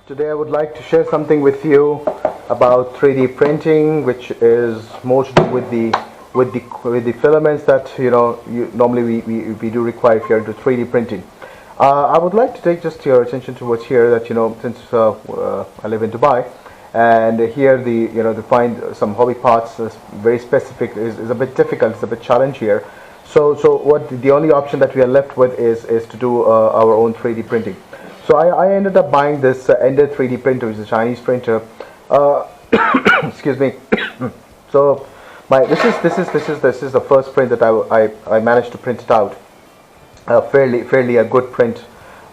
Today I would like to share something with you about 3D printing, which is more to do with the filaments that normally we do require if you're into 3D printing. I would like to take just your attention towards here that since I live in Dubai, and here to find some hobby parts very specific is a bit difficult. It's a bit challenge here. So what the only option that we are left with is to do our own 3D printing. So I ended up buying this Ender3 printer, which is a Chinese printer. Excuse me. So this is the first print that I managed to print it out. Fairly a good print.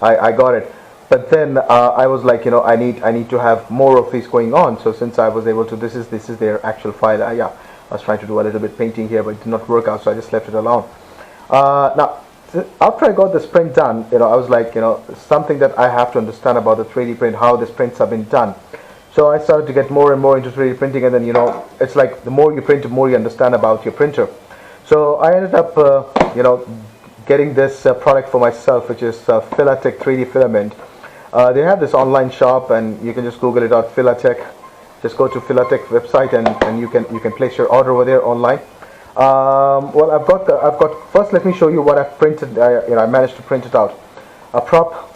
I got it. But then I was like, I need to have more of these going on. So since I was able to, this is their actual file. Yeah, I was trying to do a little bit painting here, but it did not work out, so I just left it alone. Now, after I got this print done, I was like, something that I have to understand about the 3D print, how these prints have been done. So I started to get more and more into 3D printing, and then it's like the more you print, the more you understand about your printer. So I ended up, getting this product for myself, which is Filatech 3D filament. They have this online shop, and you can just Google it out, Filatech. Just go to Filatech website, and you can place your order over there online. Well, I've got. First, let me show you what I've printed. I managed to print it out. A prop,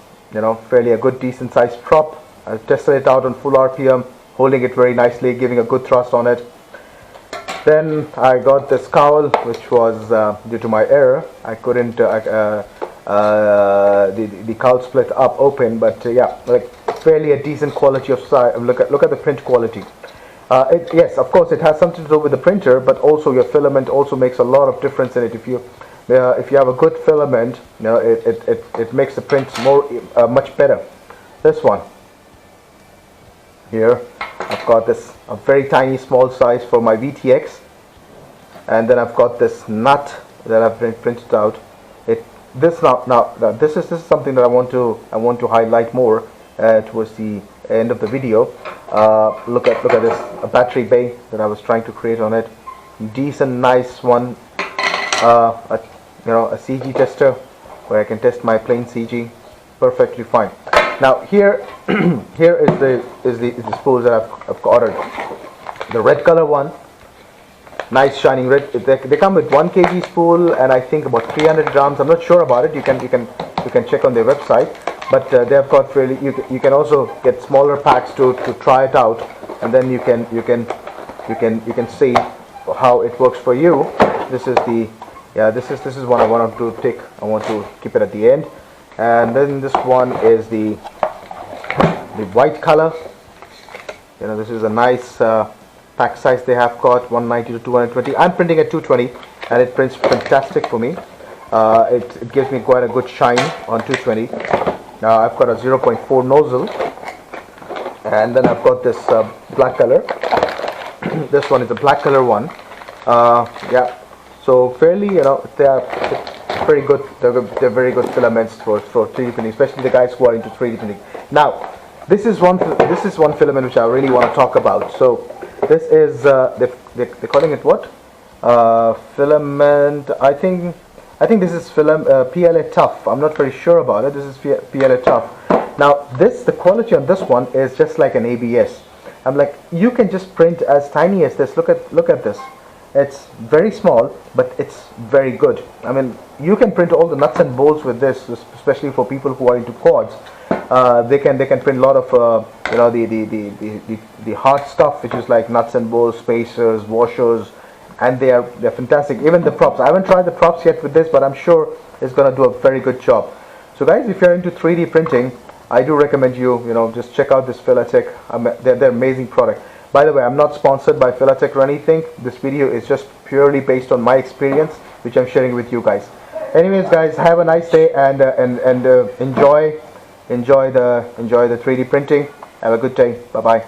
fairly a good, decent sized prop. I tested it out on full RPM, holding it very nicely, giving a good thrust on it. Then I got this cowl, which was due to my error. I couldn't. The cowl split up open, but yeah, like fairly a decent quality of size. Look at the print quality. Yes, of course, it has something to do with the printer, but also your filament also makes a lot of difference in it. If you have a good filament, it makes the prints much better. This one here, I've got this a very tiny small size for my VTX, and then I've got this nut that I've printed out. This is something that I want to highlight more towards the end of the video. Look at this, a battery bay that I was trying to create on it. Decent, nice one. A CG tester where I can test my plain CG perfectly fine. Now here here is the spools that I've ordered. The red color one, nice shining red. They come with 1 kg spool and I think about 300 grams. I'm not sure about it. You can check on their website. But they have got really. You can also get smaller packs to try it out, and then you can see how it works for you. This is this is what I want to take. I want to keep it at the end, and then this one is the white color. This is a nice pack size they have got, 190 to 220. I'm printing at 220, and it prints fantastic for me. It gives me quite a good shine on 220. Now I've got a 0.4 nozzle, and then I've got this black color. This one is a black color one. Yeah, so fairly, they are very good. They're very good filaments for 3D printing, especially the guys who are into 3D printing. Now, this is one filament which I really want to talk about. So this is they're calling it what? Filament. I think this is PLA Tough. I'm not very sure about it. This is PLA Tough. Now the quality on this one is just like an ABS. I'm like, you can just print as tiny as this. Look at this. It's very small, but it's very good. I mean, you can print all the nuts and bolts with this, especially for people who are into quads. They can print a lot of the hard stuff, which is like nuts and bolts, spacers, washers. And they're fantastic. Even the props. I haven't tried the props yet with this, but I'm sure it's going to do a very good job. So guys, if you're into 3D printing, I do recommend you, just check out this Filatech. They're amazing product. By the way, I'm not sponsored by Filatech or anything. This video is just purely based on my experience, which I'm sharing with you guys. Anyways, guys, have a nice day and enjoy the 3D printing. Have a good day. Bye bye.